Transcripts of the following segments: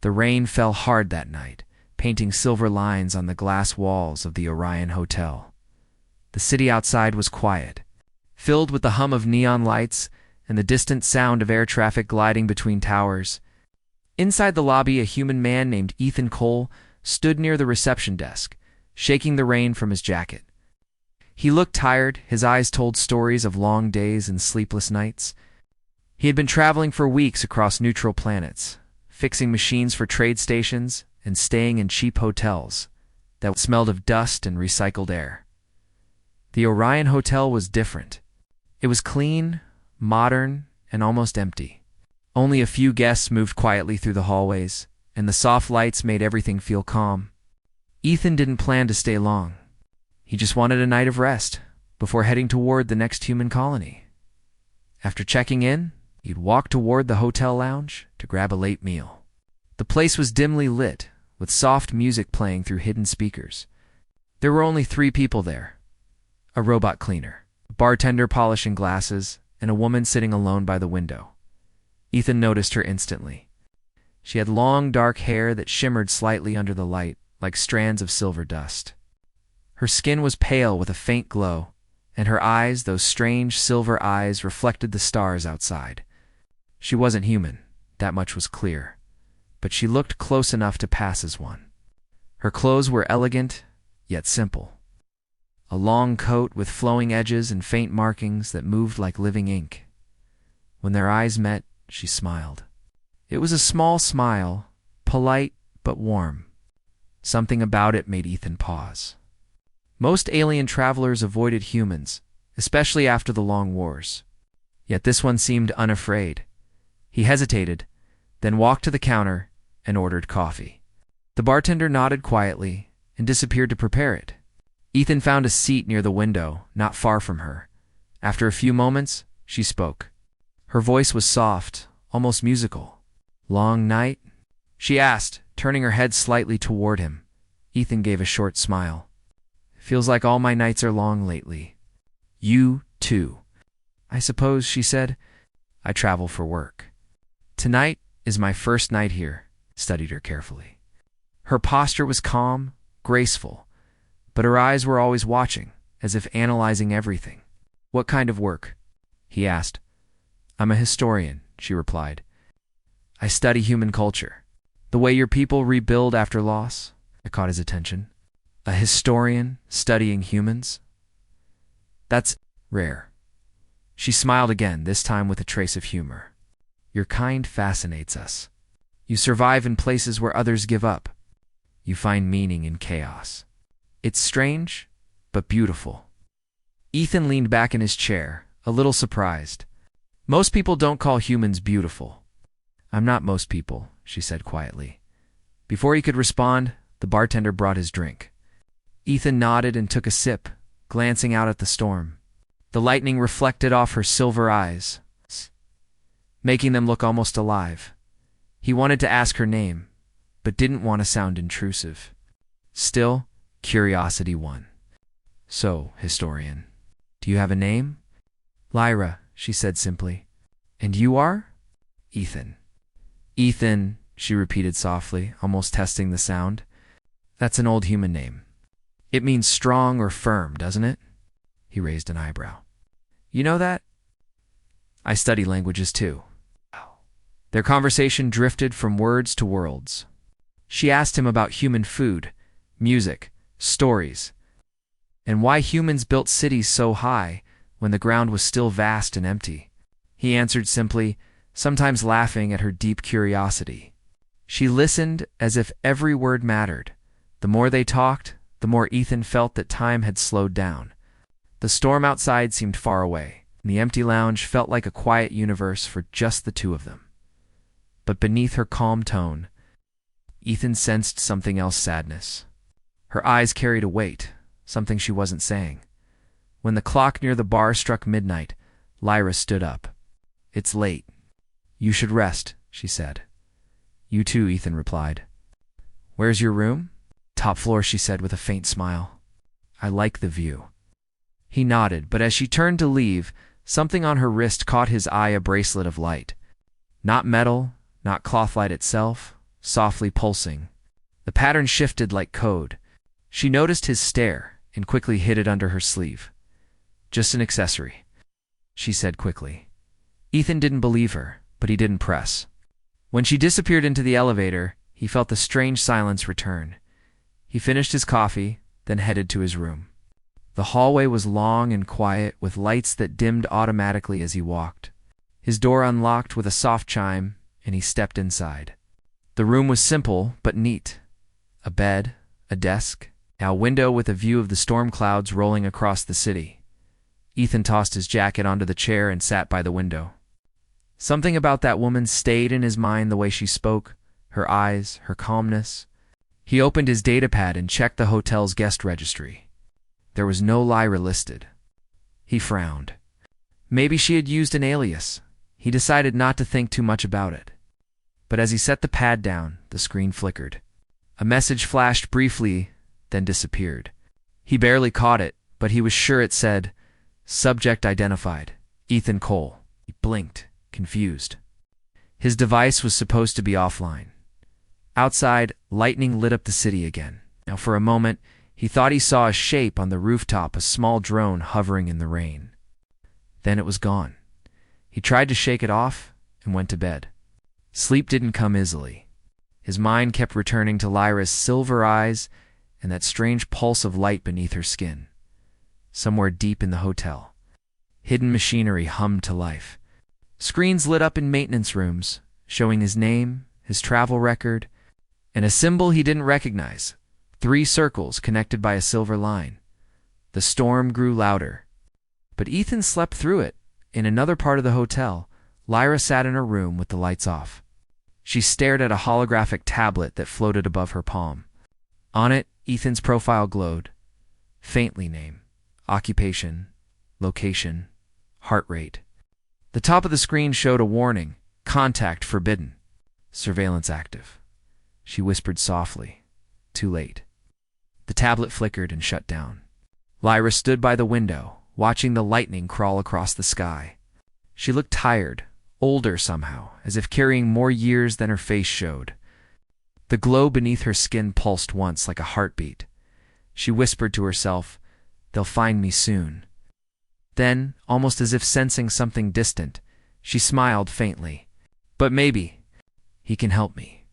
The rain fell hard that night, painting silver lines on the glass walls of the Orion Hotel. The city outside was quiet, filled with the hum of neon lights and the distant sound of air traffic gliding between towers. Inside the lobby, a human man named Ethan Cole stood near the reception desk, shaking the rain from his jacket. He looked tired, his eyes told stories of long days and sleepless nights. He had been traveling for weeks across neutral planets, fixing machines for trade stations and staying in cheap hotels that smelled of dust and recycled air. The Orion Hotel was different. It was clean, modern, and almost empty. Only a few guests moved quietly through the hallways, and the soft lights made everything feel calm. Ethan didn't plan to stay long. He just wanted a night of rest before heading toward the next human colony. After checking in, he'd walk toward the hotel lounge to grab a late meal. The place was dimly lit, with soft music playing through hidden speakers. There were only 3 people there: a robot cleaner, a bartender polishing glasses, and a woman sitting alone by the window. Ethan noticed her instantly. She had long, dark hair that shimmered slightly under the light, like strands of silver dust. Her skin was pale with a faint glow, and her eyes, those strange silver eyes, reflected the stars outside. She wasn't human, that much was clear, but she looked close enough to pass as one. Her clothes were elegant, yet simple. A long coat with flowing edges and faint markings that moved like living ink. When their eyes met, she smiled. It was a small smile, polite but warm. Something about it made Ethan pause. Most alien travelers avoided humans, especially after the long wars. Yet this one seemed unafraid. He hesitated, then walked to the counter and ordered coffee. The bartender nodded quietly and disappeared to prepare it. Ethan found a seat near the window, not far from her. After a few moments, she spoke. Her voice was soft, almost musical. "Long night?" she asked, turning her head slightly toward him. Ethan gave a short smile. "Feels like all my nights are long lately." "You, too." "I suppose," she said. "I travel for work. Tonight is my first night here." Studied her carefully. Her posture was calm, graceful, but her eyes were always watching, as if analyzing everything. "What kind of work?" he asked. "I'm a historian," she replied. "I study human culture. The way your people rebuild after loss." It caught his attention. "A historian studying humans? That's rare." She smiled again, this time with a trace of humor. "Your kind fascinates us. You survive in places where others give up. You find meaning in chaos. It's strange, but beautiful." Ethan leaned back in his chair, a little surprised. "Most people don't call humans beautiful." "I'm not most people," she said quietly. Before he could respond, the bartender brought his drink. Ethan nodded and took a sip, glancing out at the storm. The lightning reflected off her silver eyes, making them look almost alive. He wanted to ask her name, but didn't want to sound intrusive. Still, curiosity won. "So, historian, do you have a name?" "Lyra," she said simply. "And you are?" "Ethan." "Ethan," she repeated softly, almost testing the sound. "That's an old human name. It means strong or firm, doesn't it?" He raised an eyebrow. "You know that?" "I study languages too." Their conversation drifted from words to worlds. She asked him about human food, music, stories, and why humans built cities so high when the ground was still vast and empty. He answered simply, sometimes laughing at her deep curiosity. She listened as if every word mattered. The more they talked, the more Ethan felt that time had slowed down. The storm outside seemed far away, and the empty lounge felt like a quiet universe for just the two of them. But beneath her calm tone, Ethan sensed something else: sadness. Her eyes carried a weight, something she wasn't saying. When the clock near the bar struck midnight, Lyra stood up. "It's late. You should rest," she said. "You too," Ethan replied. "Where's your room?" "Top floor," she said with a faint smile. "I like the view." He nodded, but as she turned to leave, something on her wrist caught his eye, a bracelet of light. Not metal, not cloth light itself, softly pulsing. The pattern shifted like code. She noticed his stare and quickly hid it under her sleeve. "Just an accessory," she said quickly. Ethan didn't believe her, but he didn't press. When she disappeared into the elevator, he felt the strange silence return. He finished his coffee, then headed to his room. The hallway was long and quiet, with lights that dimmed automatically as he walked. His door unlocked with a soft chime, and he stepped inside. The room was simple but neat. A bed, a desk, a window with a view of the storm clouds rolling across the city. Ethan tossed his jacket onto the chair and sat by the window. Something about that woman stayed in his mind, the way she spoke, her eyes, her calmness. He opened his datapad and checked the hotel's guest registry. There was no Lyra listed. He frowned. Maybe she had used an alias. He decided not to think too much about it. But as he set the pad down, the screen flickered. A message flashed briefly, then disappeared. He barely caught it, but he was sure it said, "Subject identified, Ethan Cole." He blinked, confused. His device was supposed to be offline. Outside, lightning lit up the city again. Now for a moment, he thought he saw a shape on the rooftop, a small drone hovering in the rain. Then it was gone. He tried to shake it off and went to bed. Sleep didn't come easily. His mind kept returning to Lyra's silver eyes and that strange pulse of light beneath her skin. Somewhere deep in the hotel, hidden machinery hummed to life. Screens lit up in maintenance rooms, showing his name, his travel record, and a symbol he didn't recognize. 3 circles connected by a silver line. The storm grew louder. But Ethan slept through it. In another part of the hotel, Lyra sat in her room with the lights off. She stared at a holographic tablet that floated above her palm. On it, Ethan's profile glowed. Faintly name, occupation, location, heart rate. The top of the screen showed a warning, "Contact forbidden. Surveillance active." She whispered softly. Too late. The tablet flickered and shut down. Lyra stood by the window, watching the lightning crawl across the sky. She looked tired, older somehow, as if carrying more years than her face showed. The glow beneath her skin pulsed once like a heartbeat. She whispered to herself, "They'll find me soon." Then, almost as if sensing something distant, she smiled faintly. "But maybe he can help me."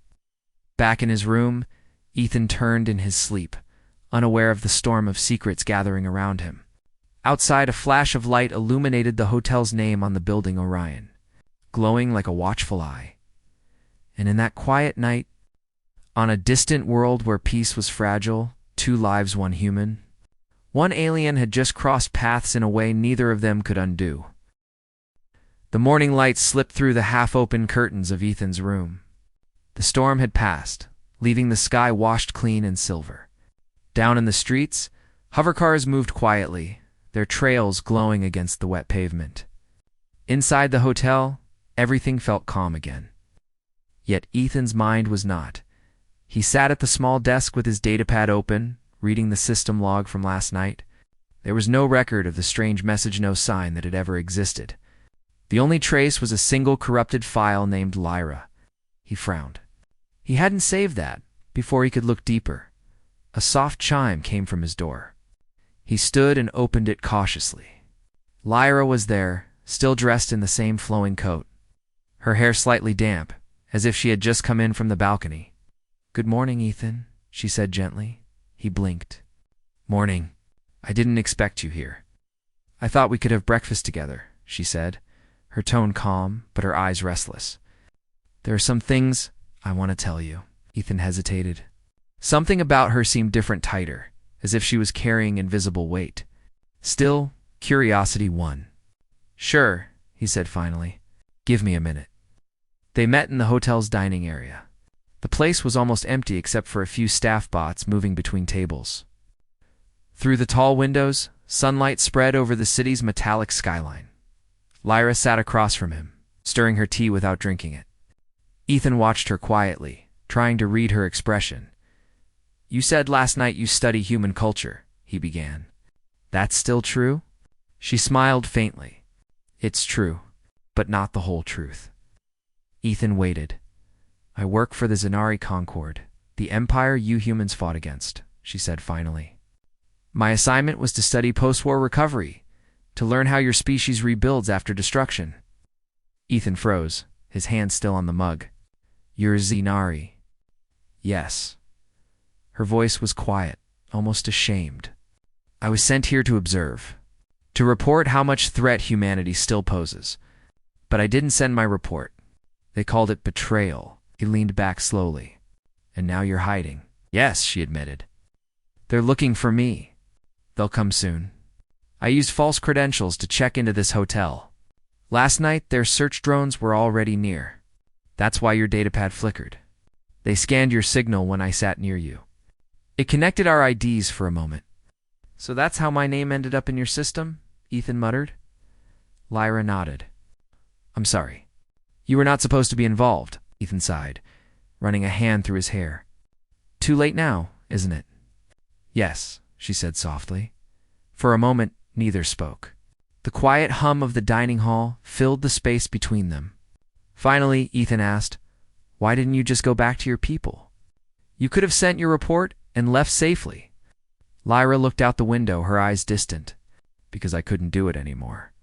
Back in his room, Ethan turned in his sleep, unaware of the storm of secrets gathering around him. Outside, a flash of light illuminated the hotel's name on the building, Orion, glowing like a watchful eye. And in that quiet night, on a distant world where peace was fragile, 2 lives, 1 human, 1 alien had just crossed paths in a way neither of them could undo. The morning light slipped through the half-open curtains of Ethan's room. The storm had passed, leaving the sky washed clean in silver. Down in the streets, hovercars moved quietly, their trails glowing against the wet pavement. Inside the hotel, everything felt calm again. Yet Ethan's mind was not. He sat at the small desk with his datapad open, reading the system log from last night. There was no record of the strange message, no sign that it ever existed. The only trace was a single corrupted file named Lyra. He frowned. He hadn't saved that. Before he could look deeper, a soft chime came from his door. He stood and opened it cautiously. Lyra was there, still dressed in the same flowing coat, her hair slightly damp, as if she had just come in from the balcony. "Good morning, Ethan," she said gently. He blinked. "Morning. I didn't expect you here." "I thought we could have breakfast together," she said, her tone calm, but her eyes restless. "There are some things I want to tell you." Ethan hesitated. Something about her seemed different, tighter, as if she was carrying invisible weight. Still, curiosity won. "Sure," he said finally. "Give me a minute." They met in the hotel's dining area. The place was almost empty except for a few staff bots moving between tables. Through the tall windows, sunlight spread over the city's metallic skyline. Lyra sat across from him, stirring her tea without drinking it. Ethan watched her quietly, trying to read her expression. "You said last night you study human culture," he began. "That's still true?" She smiled faintly. "It's true, but not the whole truth." Ethan waited. I work for the Zenari Concord, the empire you humans fought against, she said finally. My assignment was to study post-war recovery, to learn how your species rebuilds after destruction. Ethan froze, his hand still on the mug. You're Zenari. Yes. Her voice was quiet, almost ashamed. I was sent here to observe, to report how much threat humanity still poses. But I didn't send my report. They called it betrayal. He leaned back slowly. And now you're hiding. Yes, she admitted. They're looking for me. They'll come soon. I used false credentials to check into this hotel. Last night, their search drones were already near. That's why your datapad flickered. They scanned your signal when I sat near you. It connected our IDs for a moment. So that's how my name ended up in your system? Ethan muttered. Lyra nodded. I'm sorry. You were not supposed to be involved, Ethan sighed, running a hand through his hair. Too late now, isn't it? Yes, she said softly. For a moment, neither spoke. The quiet hum of the dining hall filled the space between them. Finally, Ethan asked, why didn't you just go back to your people? You could have sent your report and left safely. Lyra looked out the window, her eyes distant. Because I couldn't do it anymore.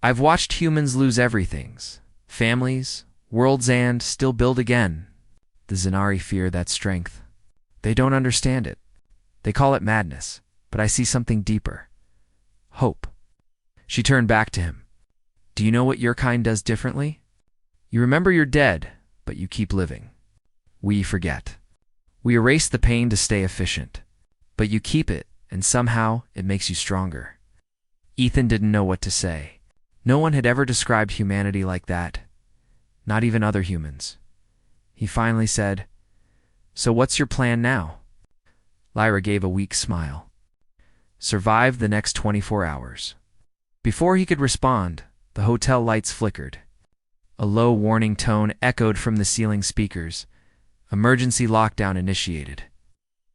I've watched humans lose everything. Families, worlds, and still build again. The Zenari fear that strength. They don't understand it. They call it madness, but I see something deeper. Hope. She turned back to him. Do you know what your kind does differently? You remember you're dead, but you keep living. We forget. We erase the pain to stay efficient. But you keep it, and somehow it makes you stronger. Ethan didn't know what to say. No one had ever described humanity like that. Not even other humans. He finally said, So what's your plan now? Lyra gave a weak smile. Survive the next 24 hours. Before he could respond, the hotel lights flickered. A low warning tone echoed from the ceiling speakers. Emergency lockdown initiated,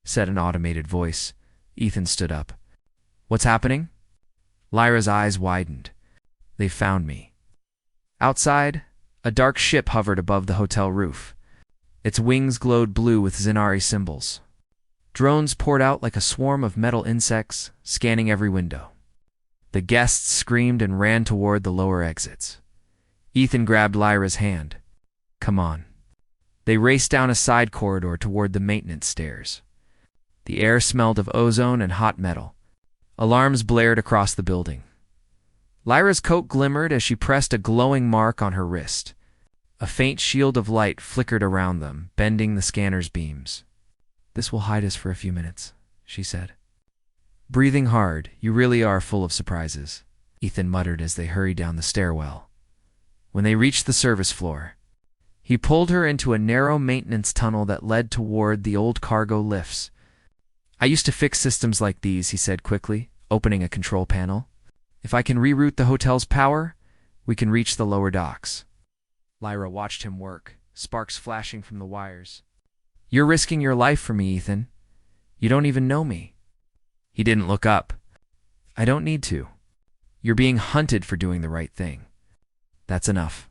said an automated voice. Ethan stood up. What's happening? Lyra's eyes widened. They found me. Outside, a dark ship hovered above the hotel roof. Its wings glowed blue with Zenari symbols. Drones poured out like a swarm of metal insects, scanning every window. The guests screamed and ran toward the lower exits. Ethan grabbed Lyra's hand. Come on. They raced down a side corridor toward the maintenance stairs. The air smelled of ozone and hot metal. Alarms blared across the building. Lyra's coat glimmered as she pressed a glowing mark on her wrist. A faint shield of light flickered around them, bending the scanner's beams. This will hide us for a few minutes, she said. Breathing hard, you really are full of surprises, Ethan muttered as they hurried down the stairwell. When they reached the service floor, he pulled her into a narrow maintenance tunnel that led toward the old cargo lifts. I used to fix systems like these, he said quickly, opening a control panel. If I can reroute the hotel's power, we can reach the lower docks. Lyra watched him work, sparks flashing from the wires. You're risking your life for me, Ethan. You don't even know me. He didn't look up. I don't need to. You're being hunted for doing the right thing. That's enough.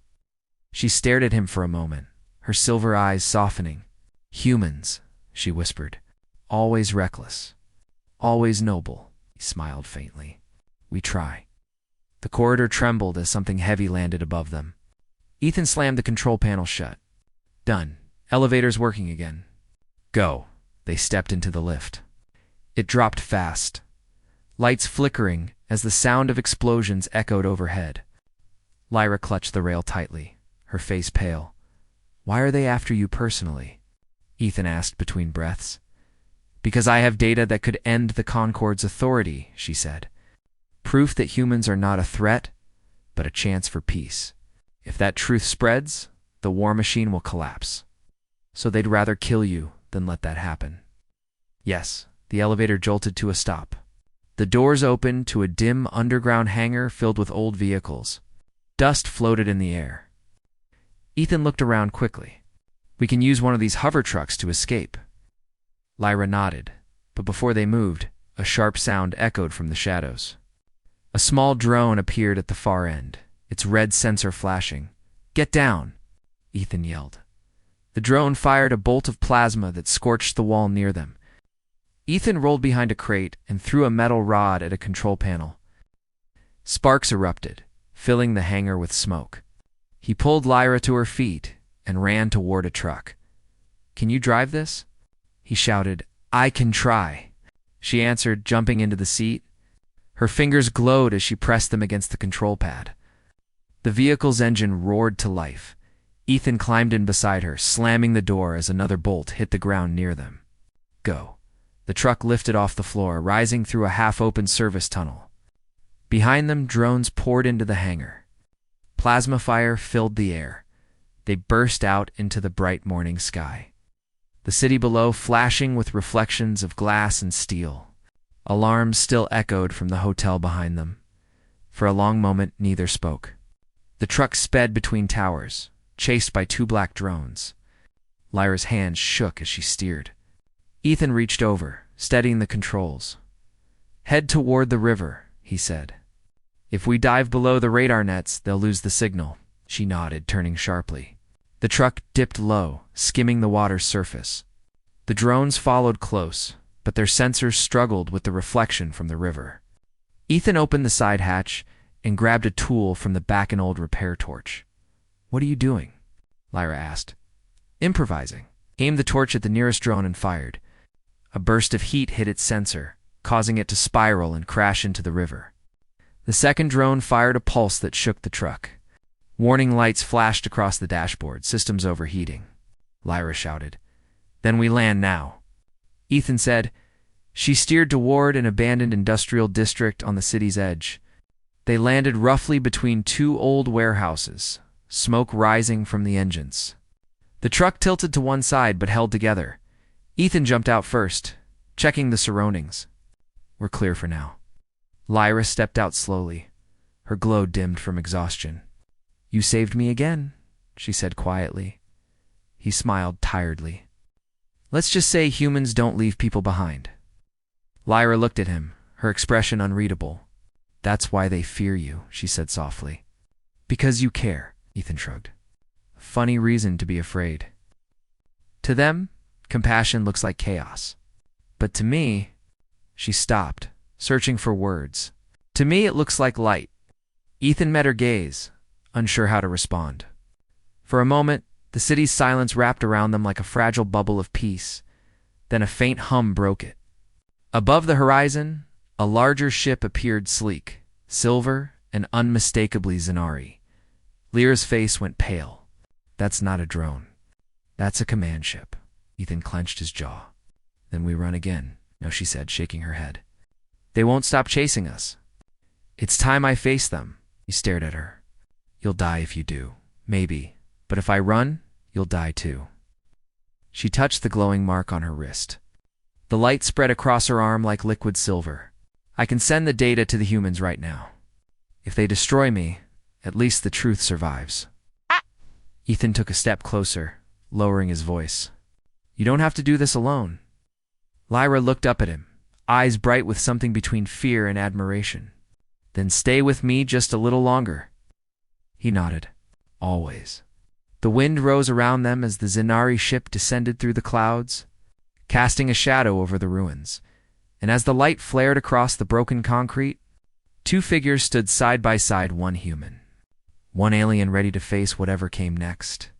She stared at him for a moment, her silver eyes softening. Humans, she whispered. Always reckless. Always noble. He smiled faintly. We try. The corridor trembled as something heavy landed above them. Ethan slammed the control panel shut. Done. Elevator's working again. Go. They stepped into the lift. It dropped fast, lights flickering as the sound of explosions echoed overhead. Lyra clutched the rail tightly, her face pale. Why are they after you personally? Ethan asked between breaths. Because I have data that could end the Concord's authority, she said. Proof that humans are not a threat, but a chance for peace. If that truth spreads, the war machine will collapse. So they'd rather kill you than let that happen. Yes, the elevator jolted to a stop. The doors opened to a dim underground hangar filled with old vehicles. Dust floated in the air. Ethan looked around quickly. We can use one of these hover trucks to escape. Lyra nodded, but before they moved, a sharp sound echoed from the shadows. A small drone appeared at the far end, its red sensor flashing. Get down, Ethan yelled. The drone fired a bolt of plasma that scorched the wall near them. Ethan rolled behind a crate and threw a metal rod at a control panel. Sparks erupted, filling the hangar with smoke. He pulled Lyra to her feet and ran toward a truck. "Can you drive this?" he shouted. "I can try," she answered, jumping into the seat. Her fingers glowed as she pressed them against the control pad. The vehicle's engine roared to life. Ethan climbed in beside her, slamming the door as another bolt hit the ground near them. "Go." The truck lifted off the floor, rising through a half-open service tunnel. Behind them, drones poured into the hangar. Plasma fire filled the air. They burst out into the bright morning sky. The city below flashing with reflections of glass and steel. Alarms still echoed from the hotel behind them. For a long moment, neither spoke. The truck sped between towers, chased by two black drones. Lyra's hands shook as she steered. Ethan reached over, steadying the controls. "Head toward the river," he said. "If we dive below the radar nets, they'll lose the signal." She nodded, turning sharply. The truck dipped low, skimming the water's surface. The drones followed close, but their sensors struggled with the reflection from the river. Ethan opened the side hatch and grabbed a tool from the back, an old repair torch. "What are you doing?" Lyra asked. "Improvising." He aimed the torch at the nearest drone and fired. A burst of heat hit its sensor, causing it to spiral and crash into the river. The second drone fired a pulse that shook the truck. Warning lights flashed across the dashboard, systems overheating. Lyra shouted, "Then we land now." Ethan said. She steered toward an abandoned industrial district on the city's edge. They landed roughly between two old warehouses, smoke rising from the engines. The truck tilted to one side but held together. Ethan jumped out first, checking the surroundings. "We're clear for now." Lyra stepped out slowly. Her glow dimmed from exhaustion. "You saved me again," she said quietly. He smiled tiredly. "Let's just say humans don't leave people behind." Lyra looked at him, her expression unreadable. "That's why they fear you," she said softly. "Because you care," Ethan shrugged. "Funny reason to be afraid. To them, compassion looks like chaos. But to me," she stopped, searching for words. "To me, it looks like light." Ethan met her gaze, unsure how to respond. For a moment, the city's silence wrapped around them like a fragile bubble of peace. Then a faint hum broke it. Above the horizon, a larger ship appeared, sleek, silver, and unmistakably Zenari. Lyra's face went pale. "That's not a drone. That's a command ship." Ethan clenched his jaw. "Then we run again," no, she said, shaking her head. "They won't stop chasing us." "It's time I face them." He stared at her. "You'll die if you do. Maybe. But if I run, you'll die too." She touched the glowing mark on her wrist. The light spread across her arm like liquid silver. "I can send the data to the humans right now. If they destroy me, at least the truth survives." Ethan took a step closer, lowering his voice. "You don't have to do this alone." Lyra looked up at him, eyes bright with something between fear and admiration. "Then stay with me just a little longer." He nodded. "Always." The wind rose around them as the Zenari ship descended through the clouds, casting a shadow over the ruins. And as the light flared across the broken concrete, two figures stood side by side, one human, one alien ready to face whatever came next.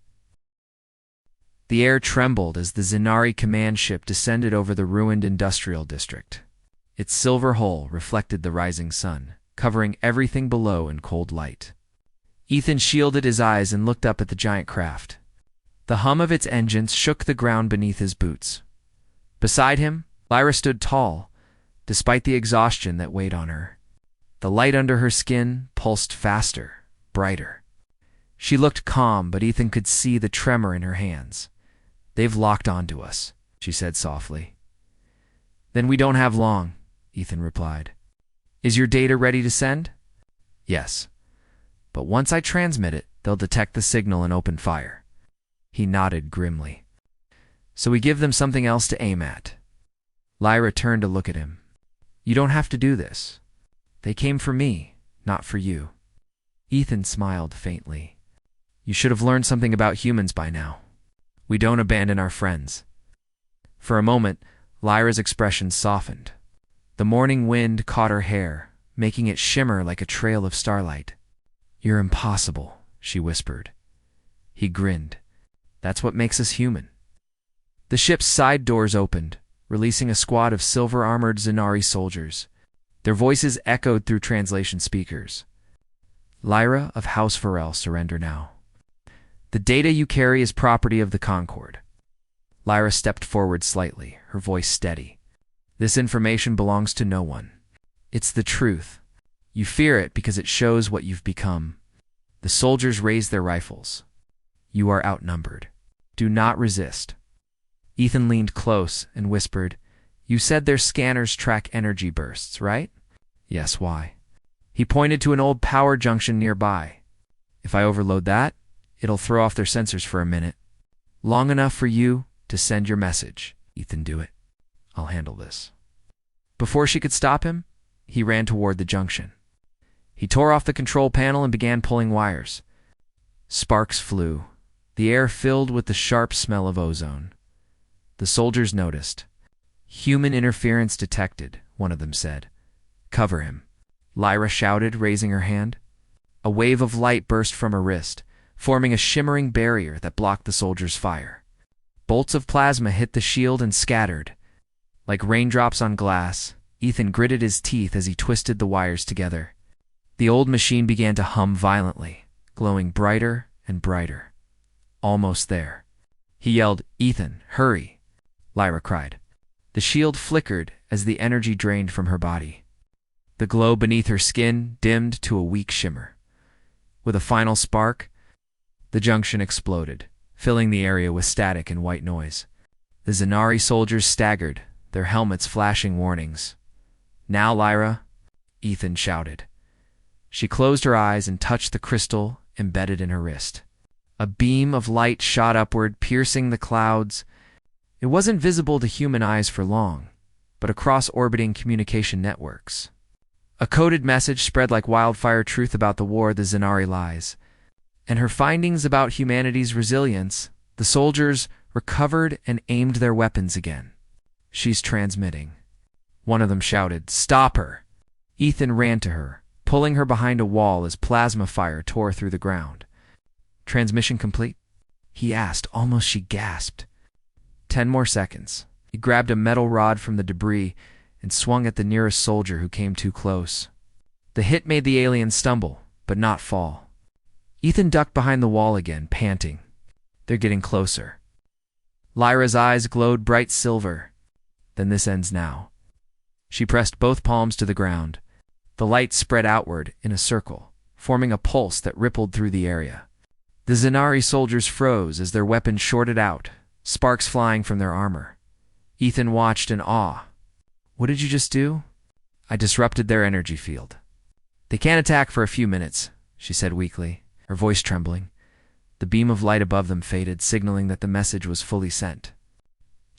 The air trembled as the Zenari command ship descended over the ruined industrial district. Its silver hull reflected the rising sun, covering everything below in cold light. Ethan shielded his eyes and looked up at the giant craft. The hum of its engines shook the ground beneath his boots. Beside him, Lyra stood tall, despite the exhaustion that weighed on her. The light under her skin pulsed faster, brighter. She looked calm, but Ethan could see the tremor in her hands. "They've locked onto us," she said softly. "Then we don't have long," Ethan replied. "Is your data ready to send?" "Yes. But once I transmit it, they'll detect the signal and open fire." He nodded grimly. "So we give them something else to aim at." Lyra turned to look at him. "You don't have to do this. They came for me, not for you." Ethan smiled faintly. "You should have learned something about humans by now." We don't abandon our friends. For a moment, Lyra's expression softened. The morning wind caught her hair, making it shimmer like a trail of starlight. You're impossible, she whispered. He grinned. That's what makes us human. The ship's side doors opened, releasing a squad of silver-armored Zanari soldiers. Their voices echoed through translation speakers. Lyra of House Varel, surrender now. The data you carry is property of the Concord. Lyra stepped forward slightly, her voice steady. This information belongs to no one. It's the truth. You fear it because it shows what you've become. The soldiers raised their rifles. You are outnumbered. Do not resist. Ethan leaned close and whispered, You said their scanners track energy bursts, right? Yes, why? He pointed to an old power junction nearby. If I overload that, it'll throw off their sensors for a minute. Long enough for you to send your message. Ethan, do it. I'll handle this. Before she could stop him, he ran toward the junction. He tore off the control panel and began pulling wires. Sparks flew, the air filled with the sharp smell of ozone. The soldiers noticed. Human interference detected, one of them said. Cover him. Lyra shouted, raising her hand. A wave of light burst from her wrist, forming a shimmering barrier that blocked the soldiers' fire. Bolts of plasma hit the shield and scattered. Like raindrops on glass, Ethan gritted his teeth as he twisted the wires together. The old machine began to hum violently, glowing brighter and brighter. Almost there. He yelled, Ethan, hurry! Lyra cried. The shield flickered as the energy drained from her body. The glow beneath her skin dimmed to a weak shimmer. With a final spark, the junction exploded, filling the area with static and white noise. The Zanari soldiers staggered, their helmets flashing warnings. Now, Lyra, Ethan shouted. She closed her eyes and touched the crystal embedded in her wrist. A beam of light shot upward, piercing the clouds. It wasn't visible to human eyes for long, but across orbiting communication networks. A coded message spread like wildfire, truth about the war the Zanari lies, and her findings about humanity's resilience. The soldiers recovered and aimed their weapons again. She's transmitting. One of them shouted, Stop her! Ethan ran to her, pulling her behind a wall as plasma fire tore through the ground. Transmission complete? He asked, almost she gasped. 10 more seconds. He grabbed a metal rod from the debris and swung at the nearest soldier who came too close. The hit made the alien stumble, but not fall. Ethan ducked behind the wall again, panting. They're getting closer. Lyra's eyes glowed bright silver. Then this ends now. She pressed both palms to the ground. The light spread outward in a circle, forming a pulse that rippled through the area. The Zanari soldiers froze as their weapons shorted out, sparks flying from their armor. Ethan watched in awe. What did you just do? I disrupted their energy field. They can't attack for a few minutes, she said weakly, her voice trembling. The beam of light above them faded, signaling that the message was fully sent.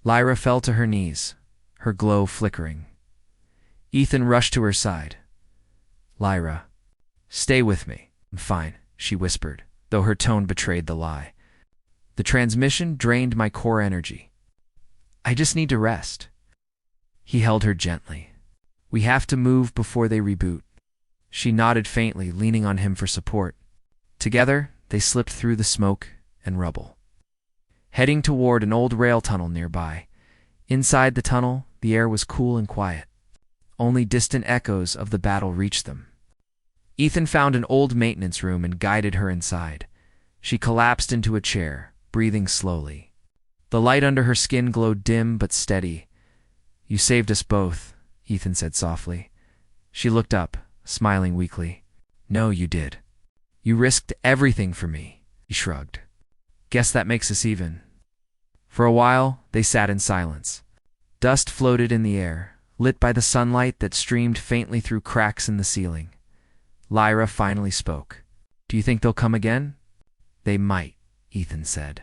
Lyra fell to her knees, her glow flickering. Ethan rushed to her side. Lyra, stay with me. I'm fine, she whispered, though her tone betrayed the lie. The transmission drained my core energy. I just need to rest. He held her gently. We have to move before they reboot. She nodded faintly, leaning on him for support. Together, they slipped through the smoke and rubble, heading toward an old rail tunnel nearby. Inside the tunnel, the air was cool and quiet. Only distant echoes of the battle reached them. Ethan found an old maintenance room and guided her inside. She collapsed into a chair, breathing slowly. The light under her skin glowed dim but steady. You saved us both, Ethan said softly. She looked up, smiling weakly. No, you did. You risked everything for me, he shrugged. Guess that makes us even. For a while, they sat in silence. Dust floated in the air, lit by the sunlight that streamed faintly through cracks in the ceiling. Lyra finally spoke. Do you think they'll come again? They might, Ethan said.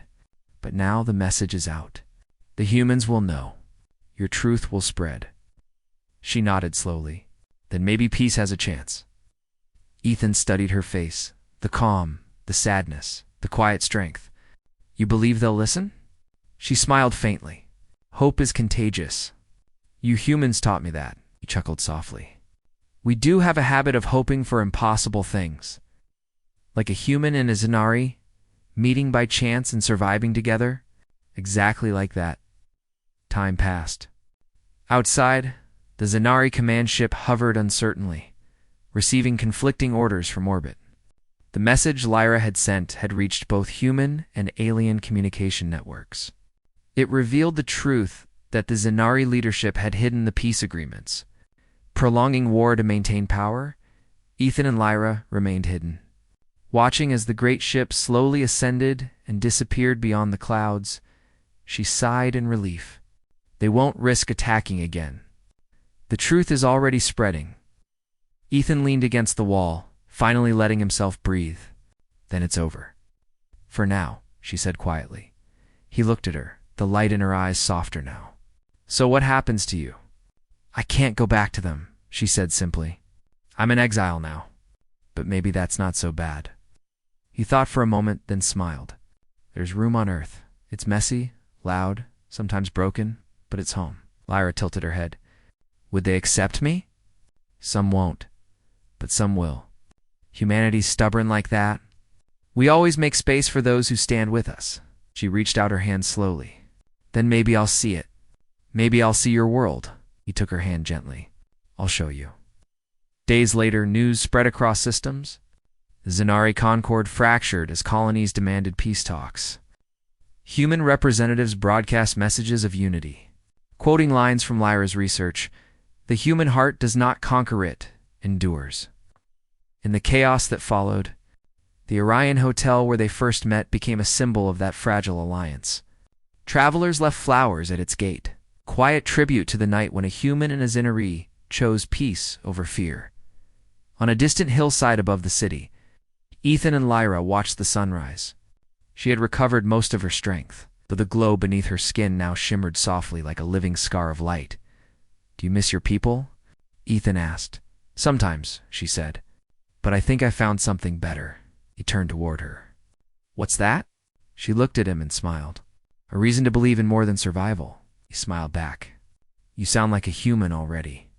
But now the message is out. The humans will know. Your truth will spread. She nodded slowly. Then maybe peace has a chance. Ethan studied her face, the calm, the sadness, the quiet strength. You believe they'll listen? She smiled faintly. Hope is contagious. You humans taught me that, he chuckled softly. We do have a habit of hoping for impossible things. Like a human and a Zanari, meeting by chance and surviving together. Exactly like that. Time passed. Outside, the Zanari command ship hovered uncertainly, receiving conflicting orders from orbit. The message Lyra had sent had reached both human and alien communication networks. It revealed the truth that the Zanari leadership had hidden the peace agreements. Prolonging war to maintain power, Ethan and Lyra remained hidden. Watching as the great ship slowly ascended and disappeared beyond the clouds, she sighed in relief. They won't risk attacking again. The truth is already spreading. Ethan leaned against the wall, finally letting himself breathe. Then it's over. For now, she said quietly. He looked at her, the light in her eyes softer now. So what happens to you? I can't go back to them, she said simply. I'm in exile now. But maybe that's not so bad. He thought for a moment, then smiled. There's room on Earth. It's messy, loud, sometimes broken, but it's home. Lyra tilted her head. Would they accept me? Some won't, but some will. Humanity's stubborn like that. We always make space for those who stand with us. She reached out her hand slowly. Then maybe I'll see it. Maybe I'll see your world. He took her hand gently. I'll show you. Days later, news spread across systems. The Zanari Concord fractured as colonies demanded peace talks. Human representatives broadcast messages of unity. Quoting lines from Lyra's research, the human heart does not conquer, it endures. In the chaos that followed, the Orion Hotel where they first met became a symbol of that fragile alliance. Travelers left flowers at its gate, quiet tribute to the night when a human and a Zanari chose peace over fear. On a distant hillside above the city, Ethan and Lyra watched the sunrise. She had recovered most of her strength, though the glow beneath her skin now shimmered softly like a living scar of light. Do you miss your people? Ethan asked. Sometimes, she said. But I think I found something better. He turned toward her. What's that? She looked at him and smiled. A reason to believe in more than survival. He smiled back. You sound like a human already.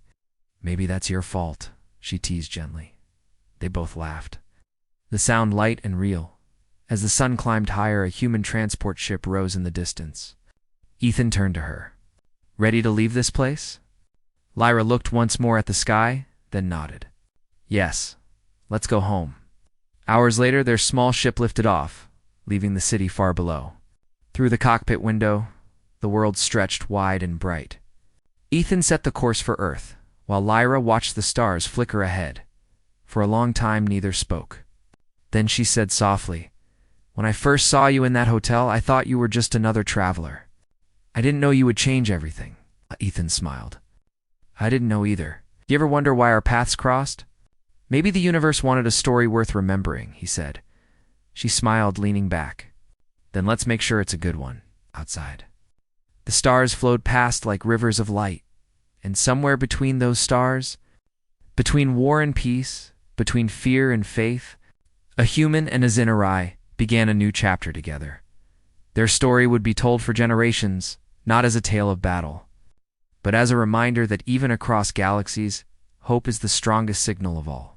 Maybe that's your fault, she teased gently. They both laughed. The sound light and real. As the sun climbed higher, a human transport ship rose in the distance. Ethan turned to her. Ready to leave this place? Lyra looked once more at the sky, then nodded. Yes, let's go home. Hours later, their small ship lifted off, leaving the city far below. Through the cockpit window, the world stretched wide and bright. Ethan set the course for Earth, while Lyra watched the stars flicker ahead. For a long time, neither spoke. Then she said softly, When I first saw you in that hotel, I thought you were just another traveler. I didn't know you would change everything. Ethan smiled. I didn't know either. Do you ever wonder why our paths crossed? Maybe the universe wanted a story worth remembering, he said. She smiled, leaning back. Then let's make sure it's a good one. Outside. The stars flowed past like rivers of light, and somewhere between those stars, between war and peace, between fear and faith, a human and a Zanari began a new chapter together. Their story would be told for generations, not as a tale of battle, but as a reminder that even across galaxies, hope is the strongest signal of all.